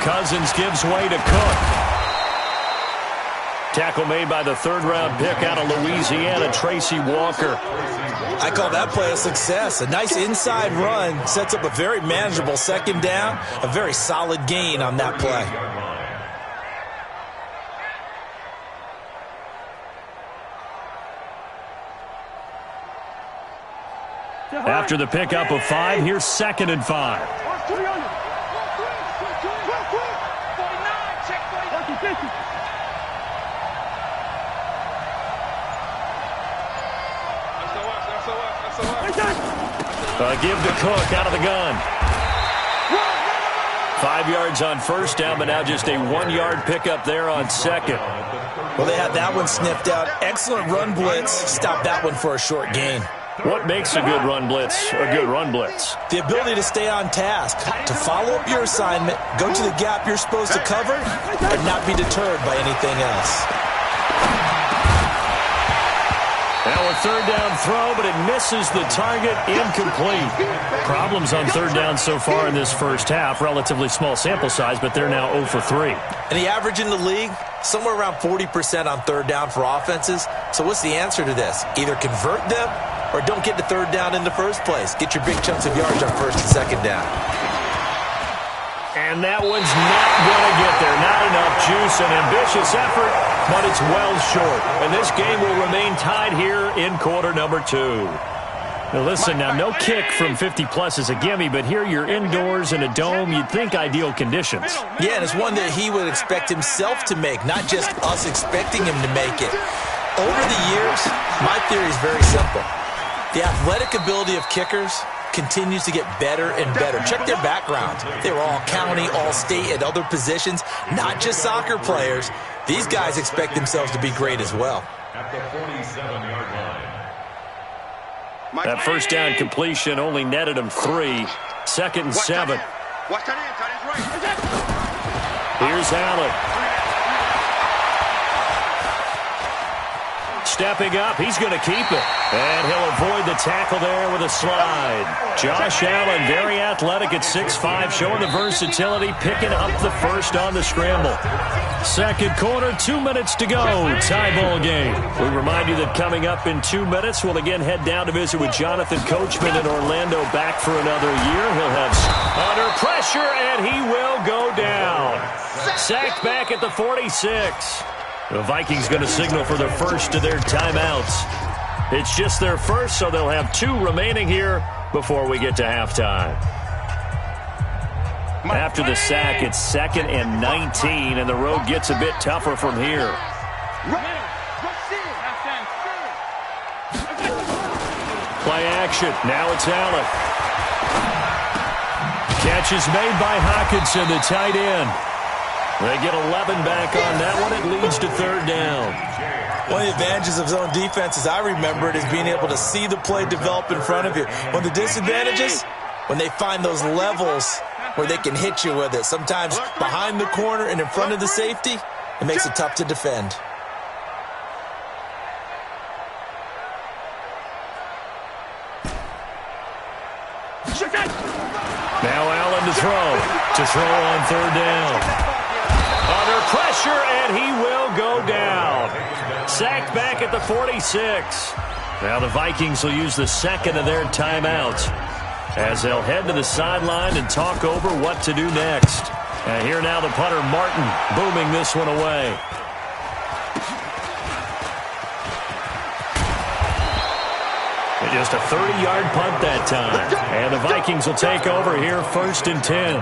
Cousins gives way to Cook. Tackle made by the third-round pick out of Louisiana, Tracy Walker. I call that play a success. A nice inside run sets up a very manageable second down. A very solid gain on that play. After the pickup of 5, here's 2nd and 5. Give to Cook out of the gun. 5 yards on first down, but now just a 1-yard pickup there on second. Well, they had that one sniffed out. Excellent run blitz. Stopped that one for a short gain. What makes a good run blitz a good run blitz? The ability to stay on task, to follow up your assignment, go to the gap you're supposed to cover, and not be deterred by anything else. Now a third down throw, but it misses the target, incomplete. Problems on third down so far in this first half. Relatively small sample size, but they're now 0 for 3. And the average in the league, somewhere around 40% on third down for offenses. So what's the answer to this? Either convert them or don't get to third down in the first place. Get your big chunks of yards on first and second down. And that one's not going to get there. Not enough juice, an ambitious effort, but it's well short. And this game will remain tied here in quarter number 2. Now listen, no kick from 50-plus is a gimme, but here you're indoors in a dome. You'd think ideal conditions. Yeah, and it's one that he would expect himself to make, not just us expecting him to make it. Over the years, my theory is very simple. The athletic ability of kickers continues to get better and better. Check their background. They were all county, all state, at other positions, not just soccer players. These guys expect themselves to be great as well. At the 47-yard line. That first down completion only netted him 3. 2nd and 7. Here's Allen. Stepping up, he's going to keep it. And he'll avoid the tackle there with a slide. Josh Allen, very athletic at 6'5", showing the versatility, picking up the first on the scramble. Second quarter, 2 minutes to go. Tie ball game. We remind you that coming up in 2 minutes, we'll again head down to visit with Jonathan Coachman in Orlando, back for another year. He'll have under pressure, and he will go down. Sacked back at the 46. The Vikings going to signal for the first of their timeouts. It's just their first, so they'll have 2 remaining here before we get to halftime. After the sack, it's 2nd and 19, and the road gets a bit tougher from here. Play action. Now it's Allen. Catch is made by Hockenson, the tight end. They get 11 back on that one. It leads to third down. One of the advantages of zone defense, as I remember it, is being able to see the play develop in front of you. One of the disadvantages, when they find those levels where they can hit you with it, sometimes behind the corner and in front of the safety, it makes it tough to defend. Now Allen to throw on third down. Under pressure, and he will go down. Sacked back at the 46. Now the Vikings will use the second of their timeouts as they'll head to the sideline and talk over what to do next. And here now the punter, Martin, booming this one away. And just a 30-yard punt that time. And the Vikings will take over here, 1st and 10.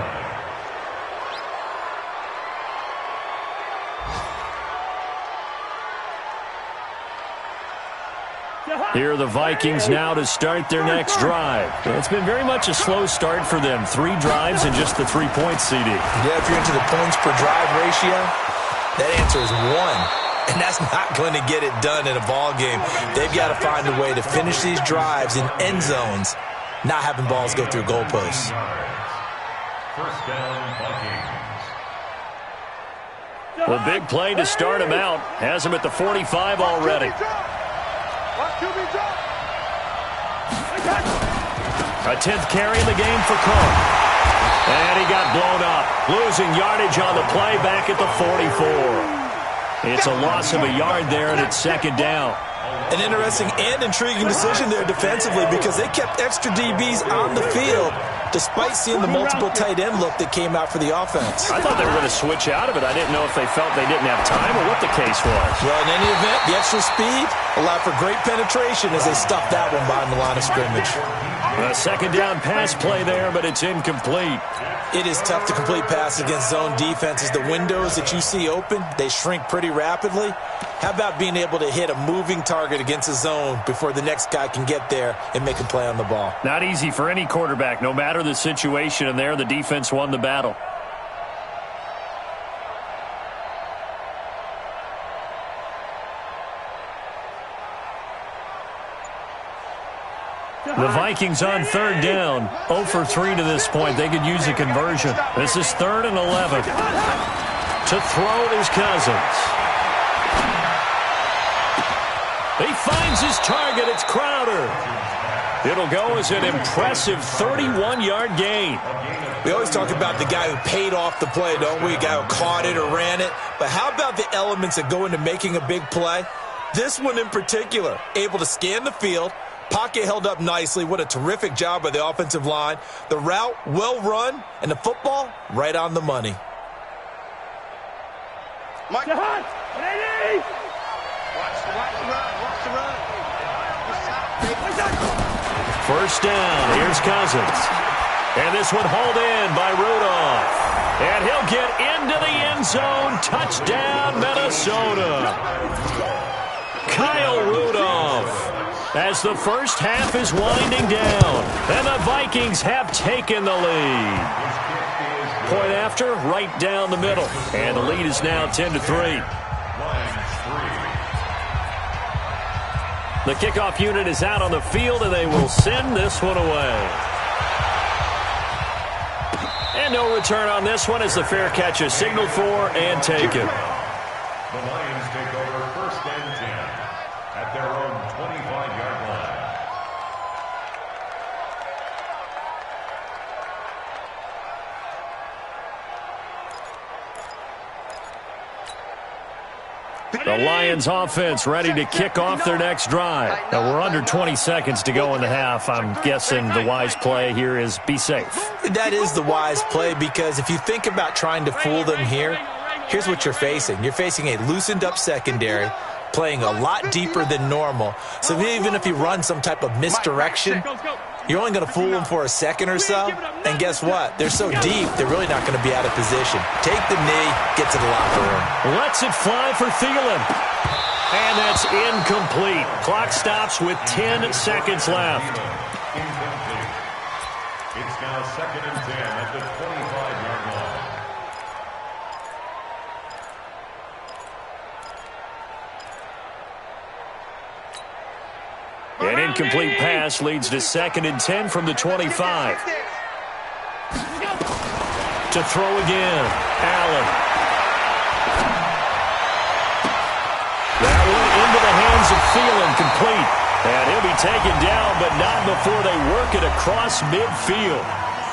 Here are the Vikings now to start their next drive. It's been very much a slow start for them. 3 drives and just the 3 points, CD. Yeah, if you're into the points per drive ratio, that answer is 1. And that's not going to get it done in a ball game. They've got to find a way to finish these drives in end zones, not having balls go through goalposts. First down, Vikings. The big play to start him out. Has him at the 45 already. A 10th carry in the game for Cook. And he got blown up, losing yardage on the play back at the 44. It's a loss of a yard there, and it's second down. An interesting and intriguing decision there defensively because they kept extra DBs on the field despite seeing the multiple tight end look that came out for the offense. I thought they were going to switch out of it. I didn't know if they felt they didn't have time or what the case was. Well, in any event, the extra speed allowed for great penetration as they stuffed that one behind the line of scrimmage. A second down pass play there, but it's incomplete. It is tough to complete passes against zone defenses. The windows that you see open, they shrink pretty rapidly. How about being able to hit a moving target against a zone before the next guy can get there and make a play on the ball? Not easy for any quarterback, no matter the situation, and there the defense won the battle. The Vikings on third down, 0 for 3 to this point. They could use a conversion. This is 3rd and 11. To throw is Cousins. He finds his target. It's Crowder. It'll go as an impressive 31-yard gain. We always talk about the guy who paid off the play, don't we? A guy who caught it or ran it. But how about the elements that go into making a big play? This one in particular, able to scan the field. Pocket held up nicely. What a terrific job by the offensive line. The route, well run, and the football, right on the money. Mike. Watch the run. First down. Here's Cousins. And this one hauled in by Rudolph. And he'll get into the end zone. Touchdown, Minnesota. Kyle Rudolph. As the first half is winding down, and the Vikings have taken the lead. Point after, right down the middle, and the lead is now 10-3. The kickoff unit is out on the field, and they will send this one away. And no return on this one as the fair catch is signaled for and taken. The Lions take over 1st and 10 at their own 25-yard line. The Lions offense ready to kick off their next drive. Now we're under 20 seconds to go in the half. I'm guessing the wise play here is be safe. That is the wise play because if you think about trying to fool them here, here's what you're facing. You're facing a loosened up secondary, playing a lot deeper than normal. So even if you run some type of misdirection, you're only going to fool them for a second or so. And guess what? They're so deep, they're really not going to be out of position. Take the knee, get to the locker room. Lets it fly for Thielen. And that's incomplete. Clock stops with 10 seconds left. Incomplete. It's now 2nd and 10 at the 25-yard line. An incomplete pass leads to 2nd and 10 from the 25. To throw again, Allen. That one into the hands of Thielen, complete. And he'll be taken down, but not before they work it across midfield.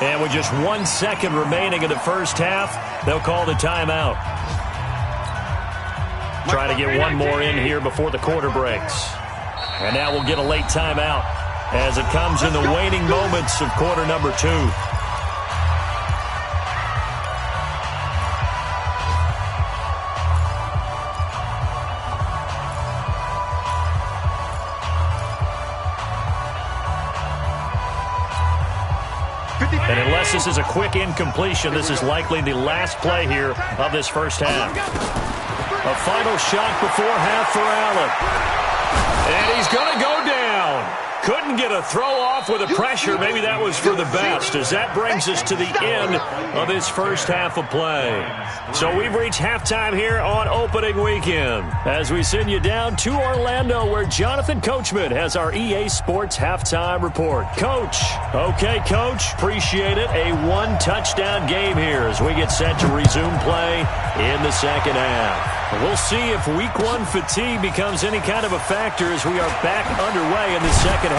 And with just 1 second remaining in the first half, they'll call the timeout. Trying to get one more in here before the quarter breaks. And now we'll get a late timeout as it comes in the waning moments of quarter number 2. And unless this is a quick incompletion, this is likely the last play here of this first half. A final shot before half for Allen. And he's going to go down. Couldn't get a throw off with the pressure. Maybe that was for the best, as that brings us to the end of this first half of play. So we've reached halftime here on opening weekend as we send you down to Orlando, where Jonathan Coachman has our EA Sports halftime report. Coach. Okay, Coach. Appreciate it. A one-touchdown game here as we get set to resume play in the second half. We'll see if week one fatigue becomes any kind of a factor as we are back underway in the second half.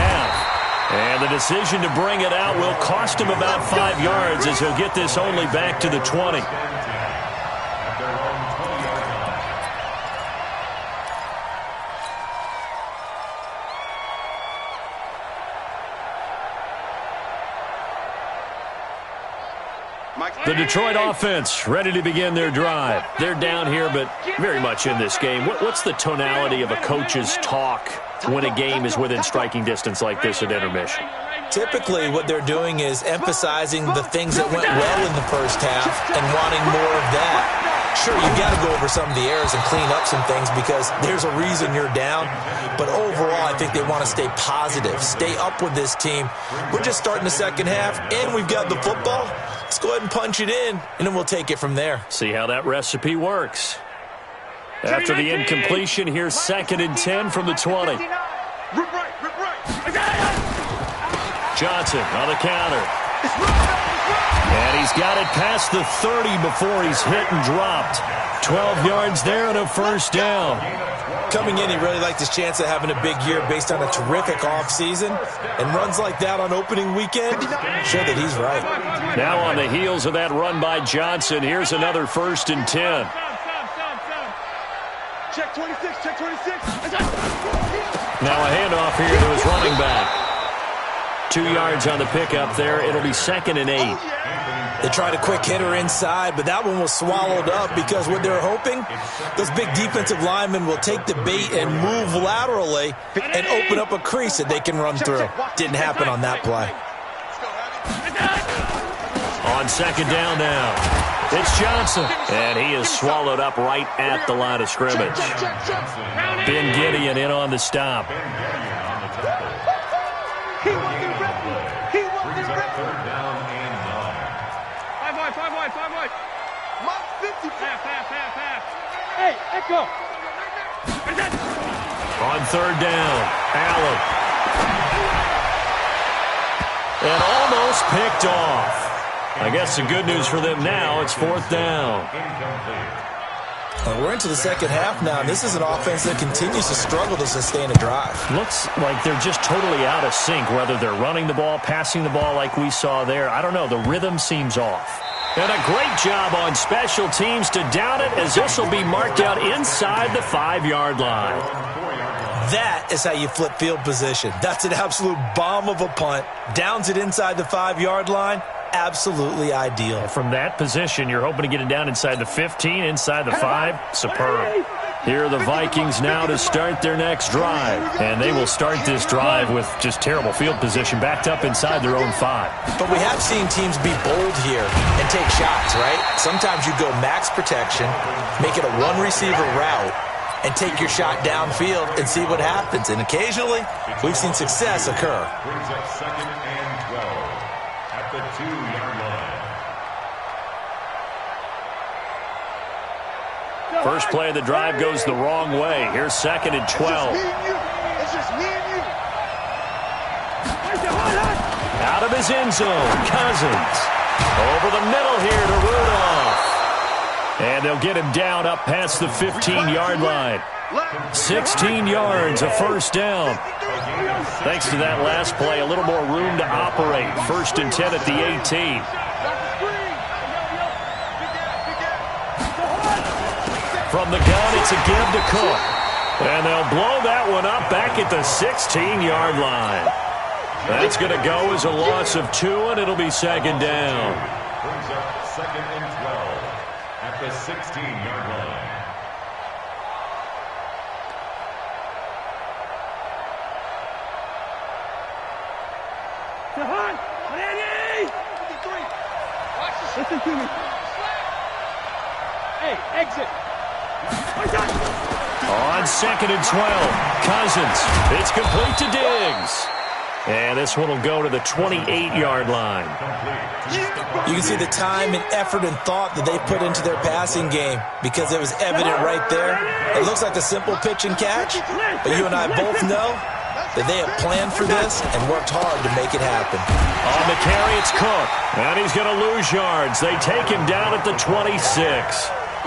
And the decision to bring it out will cost him about 5 yards as he'll get this only back to the 20. The Detroit offense ready to begin their drive. They're down here, but very much in this game. What's the tonality of a coach's talk when a game is within striking distance like this at intermission? Typically, what they're doing is emphasizing the things that went well in the first half and wanting more of that. Sure, you've got to go over some of the errors and clean up some things because there's a reason you're down. But overall, I think they want to stay positive, stay up with this team. We're just starting the second half, and we've got the football. Let's go ahead and punch it in, and then we'll take it from there. See how that recipe works. After the incompletion, here's 2nd and 10 from the 20. Johnson on the counter. And he's got it past the 30 before he's hit and dropped. 12 yards there and a first down. Coming in, he really liked his chance of having a big year based on a terrific offseason. And runs like that on opening weekend show that he's right. Now on the heels of that run by Johnson, here's another 1st and 10. Check 26, check 26. Now a handoff here to his running back. 2 yards on the pickup there. It'll be 2nd and 8. They tried a quick hitter inside, but that one was swallowed up because what they're hoping, those big defensive linemen will take the bait and move laterally and open up a crease that they can run through. Didn't happen on that play. On 2nd down now, it's Johnson. And he is swallowed up right at the line of scrimmage. Ben Gideon in on the stop. He wasn't ready. He wasn't ready. 3rd down and 9. 5 wide. My 50. Half. Hey, Echo. On 3rd down, Allen. And almost picked off. I guess the good news for them now, it's 4th down. We're into the second half now, and this is an offense that continues to struggle to sustain a drive. Looks like they're just totally out of sync, whether they're running the ball, passing the ball like we saw there. I don't know. The rhythm seems off. And a great job on special teams to down it, as this will be marked out inside the 5-yard line. That is how you flip field position. That's an absolute bomb of a punt. Downs it inside the 5-yard line. Absolutely ideal. From that position, you're hoping to get it down inside the 15, inside the 5. Superb. Here are the Vikings now to start their next drive. And they will start this drive with just terrible field position, backed up inside their own 5. But we have seen teams be bold here and take shots, right? Sometimes you go max protection, make it a one-receiver route, and take your shot downfield and see what happens. And occasionally, we've seen success occur. Brings up 2nd and 12 at the 2-yard line. First play of the drive goes the wrong way. Here's 2nd and 12. It's just me and you. Out of his end zone, Cousins. Over the middle here to Rudolph. And they'll get him down up past the 15-yard line. 16 yards, a first down. Thanks to that last play, a little more room to operate. 1st and 10 at the 18. From the gun, it's a give to Cook. And they'll blow that one up back at the 16-yard line. That's going to go as a loss of 2, and it'll be 2nd down. Brings up 2nd and 12 at the 16-yard line. Listen to me. Hey, exit. On 2nd and 12, Cousins. It's complete to Diggs. And this one will go to the 28-yard line. You can see the time and effort and thought that they put into their passing game because it was evident right there. It looks like a simple pitch and catch, but you and I both know that they have planned for this and worked hard to make it happen. On the carry, it's Cook. And he's going to lose yards. They take him down at the 26.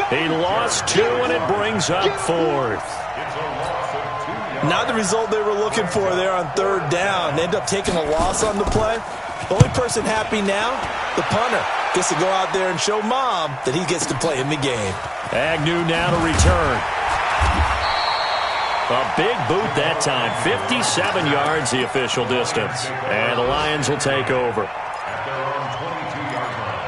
He lost 2, and it brings up 4th. It's a loss of 2 yards. Not the result they were looking for there on third down. They end up taking a loss on the play. The only person happy now, the punter, gets to go out there and show Mom that he gets to play in the game. Agnew now to return. A big boot that time. 57 yards the official distance. And the Lions will take over. At their own 22-yard line.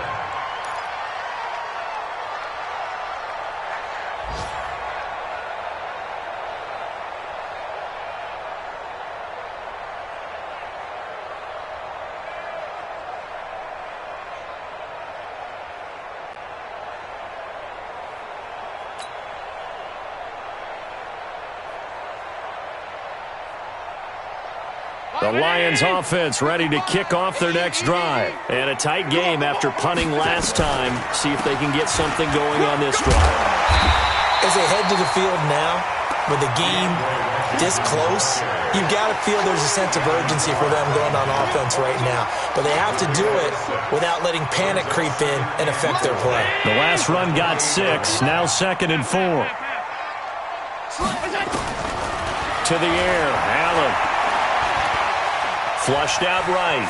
The Lions offense ready to kick off their next drive. And a tight game after punting last time. See if they can get something going on this drive. As they head to the field now, with the game this close, you've got to feel there's a sense of urgency for them going on offense right now. But they have to do it without letting panic creep in and affect their play. The last run got 6. Now 2nd and 4. To the air. Allen. Flushed out right.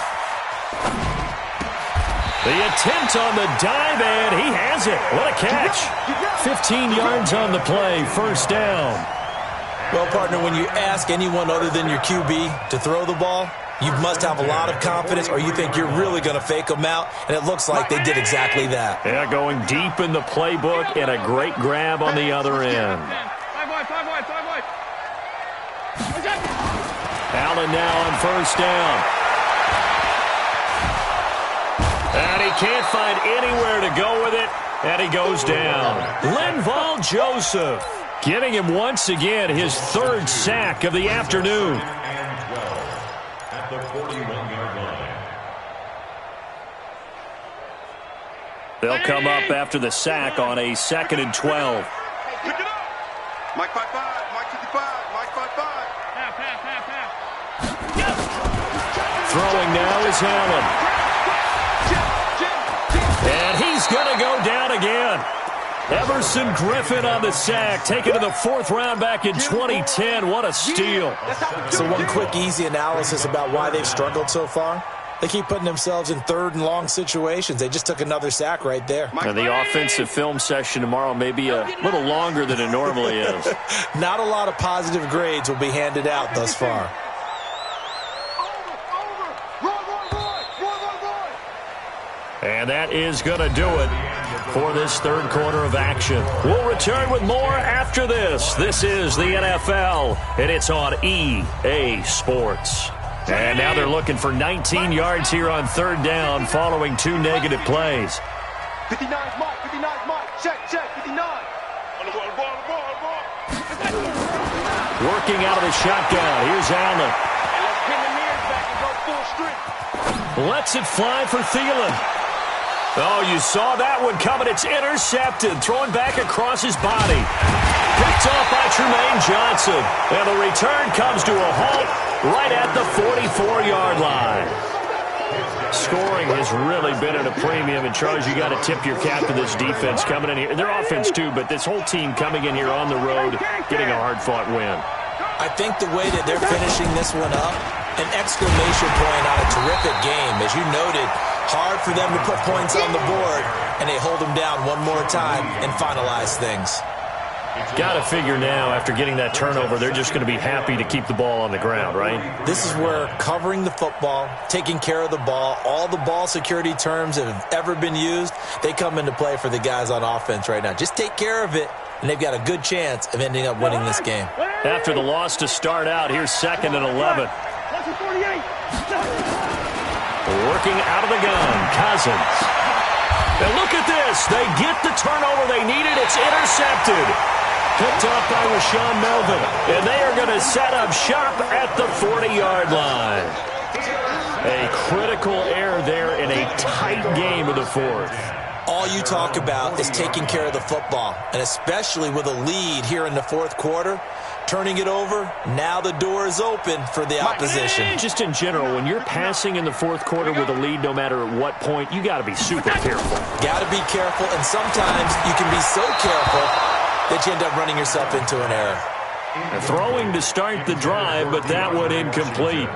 The attempt on the dive, and he has it. What a catch. 15 yards on the play. First down. Well, partner, when you ask anyone other than your QB to throw the ball, you must have a lot of confidence or you think you're really going to fake them out, and it looks like they did exactly that. Yeah, going deep in the playbook and a great grab on the other end. Allen now on first down. And he can't find anywhere to go with it, and he goes down. Linval Joseph getting him once again his 3rd sack of the afternoon. And 12 at the 41-yard line. They'll come up after the sack on a 2nd and 12. Pick it up. Mike 5-5, Mike 55, Mike 5-5. Throwing now is Allen. And he's going to go down again. Everson Griffin on the sack, taken to the 4th round back in 2010. What a steal. So one quick, easy analysis about why they've struggled so far. They keep putting themselves in 3rd and long situations. They just took another sack right there. And the offensive film session tomorrow may be a little longer than it normally is. Not a lot of positive grades will be handed out thus far. And that is going to do it for this 3rd quarter of action. We'll return with more after this. This is the NFL, and it's on EA Sports. And now they're looking for 19 yards here on 3rd down following 2 negative plays. 59's Mike, 59's Mike. Check, 59. On the ball. Working out of the shotgun. Here's Allen. Let's pin the mirrors back and go full strip. Lets it fly for Thielen. Oh, you saw that one coming. It's intercepted. Thrown back across his body. Picked off by Tremaine Johnson. And the return comes to a halt right at the 44-yard line. Scoring has really been at a premium. And, Charles, you got to tip your cap to this defense coming in here. Their offense, too, but this whole team coming in here on the road, getting a hard-fought win. I think the way that they're finishing this one up, an exclamation point on a terrific game. As you noted, hard for them to put points on the board, and they hold them down one more time and finalize things. Got to figure now, after getting that turnover, they're just going to be happy to keep the ball on the ground, right? This is where covering the football, taking care of the ball, all the ball security terms that have ever been used, they come into play for the guys on offense right now. Just take care of it, and they've got a good chance of ending up winning this game. After the loss to start out, here's 2nd and 11. Working out of the gun, Cousins. And look at this. They get the turnover they needed. It's intercepted. Picked off by Rashaan Melvin. And they are going to set up shop at the 40-yard line. A critical error there in a tight game of the 4th. All you talk about is taking care of the football, and especially with a lead here in the 4th quarter, turning it over, now the door is open for the opposition. Just in general, when you're passing in the 4th quarter with a lead, no matter at what point, you got to be super careful. Got to be careful, and sometimes you can be so careful that you end up running yourself into an error. Throwing to start the drive, but that one incomplete.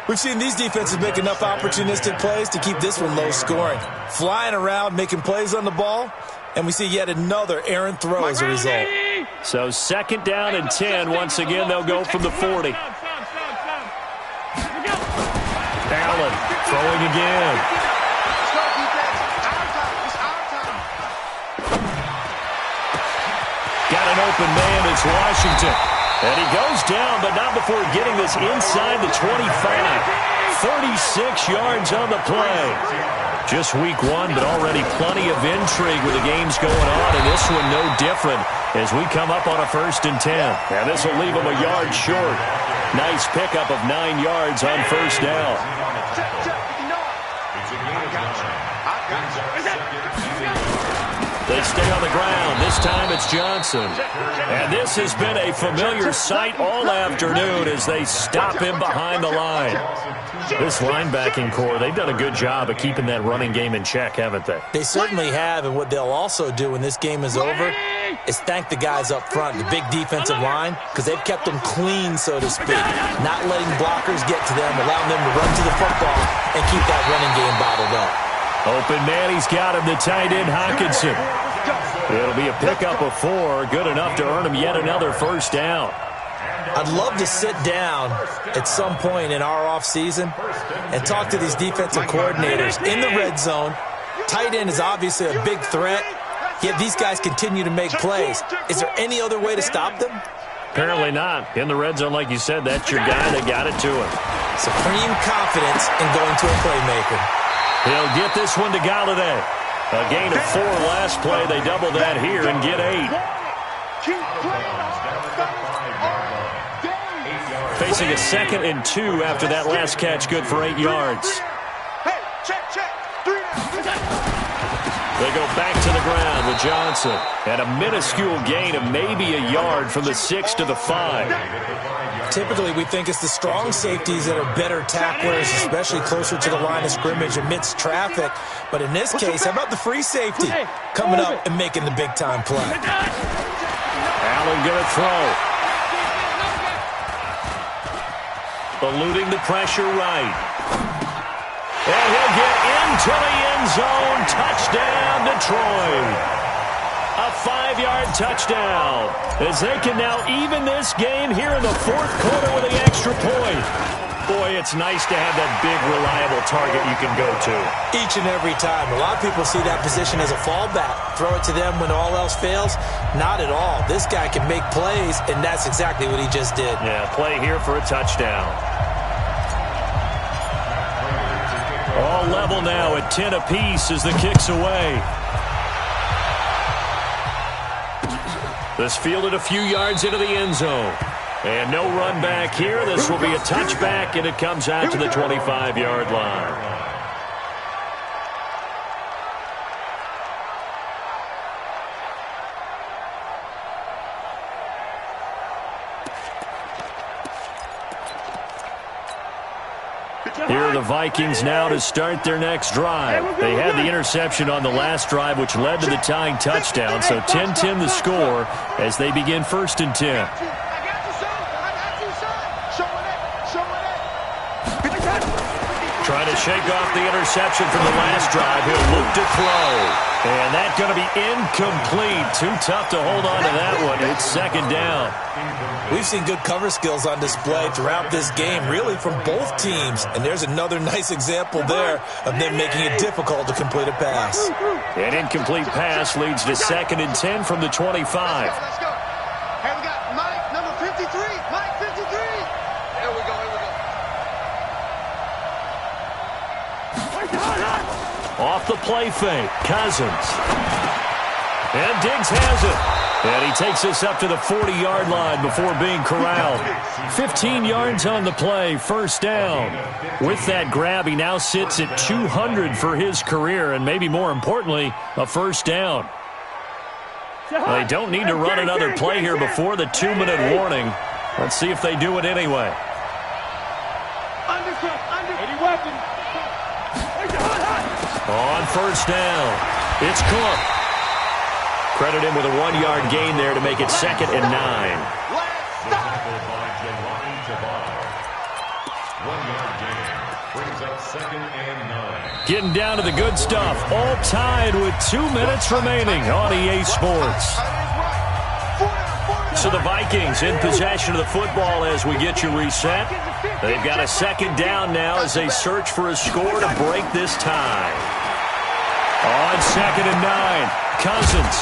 We've seen these defenses make enough opportunistic plays to keep this one low scoring. Flying around, making plays on the ball, and we see yet another errant throw as a result. So 2nd down and 10. Once again, they'll go from the 40. Allen throwing again. Got an open man. It's Washington. And he goes down, but not before getting this inside the 25. 36 yards on the play. Just week 1, but already plenty of intrigue with the games going on, and this one no different as we come up on a 1st and 10. And this will leave them a yard short. Nice pickup of 9 yards on 1st down. They stay on the ground. This time it's Johnson. And this has been a familiar sight all afternoon as they stop him behind the line. This linebacking core, they've done a good job of keeping that running game in check, haven't they? They certainly have, and what they'll also do when this game is over is thank the guys up front, the big defensive line, because they've kept them clean, so to speak. Not letting blockers get to them, allowing them to run to the football and keep that running game bottled up. Open man, he's got him, the tight end, Hockenson. It'll be a pickup of 4, good enough to earn him yet another 1st down. I'd love to sit down at some point in our offseason and talk to these defensive coordinators in the red zone. Tight end is obviously a big threat, yet these guys continue to make plays. Is there any other way to stop them? Apparently not. In the red zone, like you said, that's your guy. They got it to him. Supreme confidence in going to a playmaker. He'll get this one to Galladay. A gain of 4 last play. They double that here and get 8. Facing a 2nd and 2 after that last catch, good for 8 yards. They go back to the ground with Johnson. And a minuscule gain of maybe a yard from the 6 to the 5. Typically, we think it's the strong safeties that are better tacklers, especially closer to the line of scrimmage amidst traffic. But in this case, how about the free safety coming up and making the big-time play? Allen going to throw. Eluding the pressure right. And he'll get into the end zone. Touchdown, Detroit. A 5-yard touchdown as they can now even this game here in the 4th quarter with the extra point. Boy, it's nice to have that big, reliable target you can go to. Each and every time. A lot of people see that position as a fallback. Throw it to them when all else fails. Not at all. This guy can make plays, and that's exactly what he just did. Yeah, play here for a touchdown. All level now at 10 apiece as the kick's away. This fielded a few yards into the end zone. And no run back here. This will be a touchback, and it comes out to the 25-yard line. Here are the Vikings now to start their next drive. They had the interception on the last drive, which led to the tying touchdown. So 10-10 the score as they begin 1st and 10. Trying to shake off the interception from the last drive. He'll look to throw. And that's going to be incomplete. Too tough to hold on to that one. It's 2nd down. We've seen good cover skills on display throughout this game, really from both teams. And there's another nice example there of them making it difficult to complete a pass. An incomplete pass leads to 2nd and 10 from the 25. Let's go. Hey, we got Mike, number 53. Mike, 53. Here we go. Off the play fake, Cousins. And Diggs has it. And he takes us up to the 40-yard line before being corralled. 15 yards on the play, 1st down. With that grab, he now sits at 200 for his career, and maybe more importantly, a 1st down. Well, they don't need to run another play here before the 2-minute warning. Let's see if they do it anyway. On 1st down, it's Cook. Credit him with a 1-yard gain there to make it 2nd and 9. offensive line. 1-yard gain. Brings up 2nd and 9. Getting down to the good stuff. All tied with 2 minutes remaining on EA Sports. So the Vikings in possession of the football as we get you reset. They've got a 2nd down now as they search for a score to break this tie. On 2nd and 9, Cousins,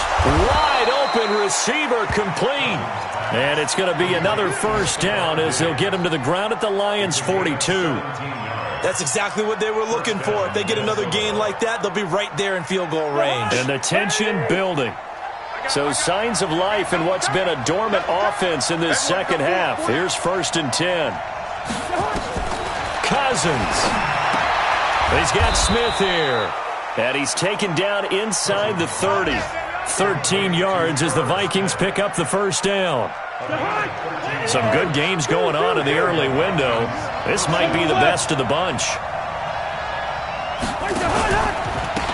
wide open receiver, complete. And it's going to be another 1st down as they'll get him to the ground at the Lions' 42. That's exactly what they were looking for. If they get another gain like that, they'll be right there in field goal range. And the tension building. So signs of life in what's been a dormant offense in this 2nd half. Here's 1st and 10. Cousins. He's got Smith here. And he's taken down inside the 30. 13 yards as the Vikings pick up the 1st down. Some good games going on in the early window. This might be the best of the bunch.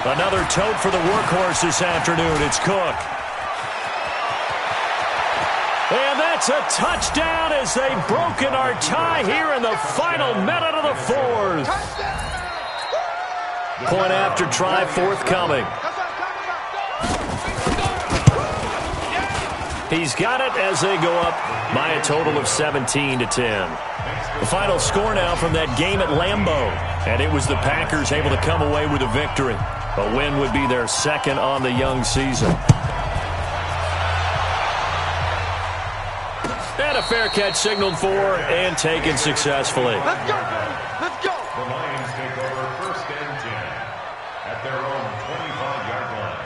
Another tote for the workhorse this afternoon. It's Cook. And that's a touchdown as they've broken our tie here in the final minute of the 4th. Point after try forthcoming. He's got it as they go up by a total of 17-10. The final score now from that game at Lambeau. And it was the Packers able to come away with a victory. A win would be their 2nd on the young season. And a fair catch signaled for and taken successfully. Let's go. Let's go. The Lions take over 1st and 10 at their own 25-yard line.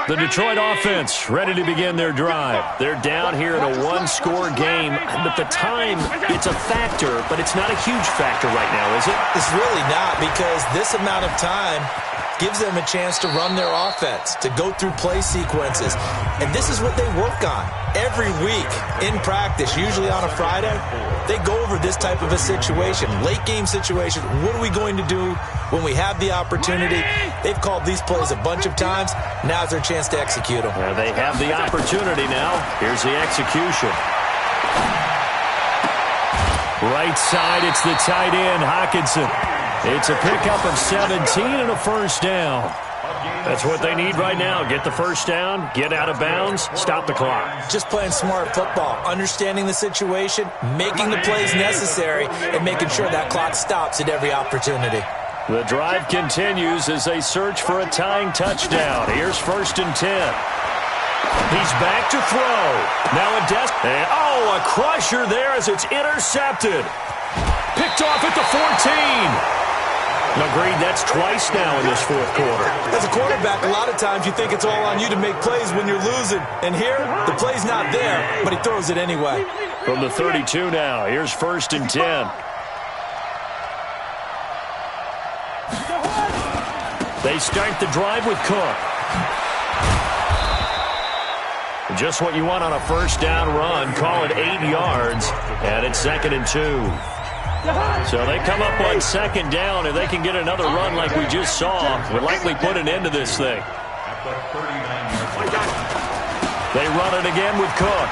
The Detroit offense ready to begin their drive. They're down here in a 1-score game, but the time, it's a factor, but it's not a huge factor right now, is it? It's really not, because this amount of time gives them a chance to run their offense, to go through play sequences. And this is what they work on every week in practice, usually on a Friday. They go over this type of a situation, late game situation. What are we going to do when we have the opportunity? They've called these plays a bunch of times. Now's their chance to execute them. Well, they have the opportunity now. Here's the execution. Right side, it's the tight end, Hockenson. It's a pickup of 17 and a 1st down. That's what they need right now. Get the 1st down, get out of bounds, stop the clock. Just playing smart football, understanding the situation, making the plays necessary, and making sure that clock stops at every opportunity. The drive continues as they search for a tying touchdown. Here's 1st and 10. He's back to throw. Now a crusher there as it's intercepted. Picked off at the 14. Agreed, that's twice now in this 4th quarter. As a quarterback, a lot of times you think it's all on you to make plays when you're losing. And here, the play's not there, but he throws it anyway. From the 32 now, here's 1st and 10. They start the drive with Cook. Just what you want on a 1st down run. Call it 8 yards, and it's 2nd and 2. So they come up on 2nd down. If they can get another run like we just saw, would likely put an end to this thing. They run it again with Cook.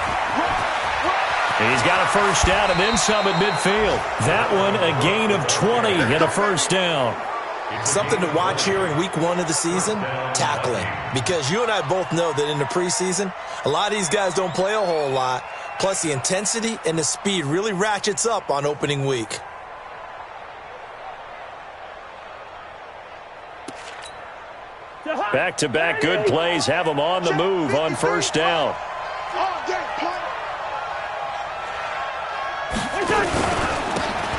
He's got a 1st down and then some at midfield. That one a gain of 20 and a 1st down. Something to watch here in week 1 of the season, tackling. Because you and I both know that in the preseason, a lot of these guys don't play a whole lot. Plus, the intensity and the speed really ratchets up on opening week. Back-to-back good plays have them on the move on 1st down.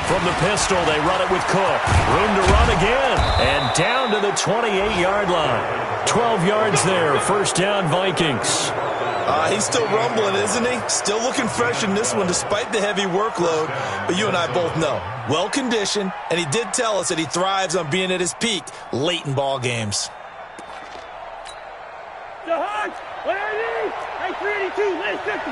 From the pistol, they run it with Cook. Room to run again. And down to the 28-yard line. 12 yards there, 1st down Vikings. He's still rumbling, isn't he? Still looking fresh in this one despite the heavy workload. But you and I both know, well-conditioned, and he did tell us that he thrives on being at his peak late in ball games. The Hawks, what are these? 382, let's 50.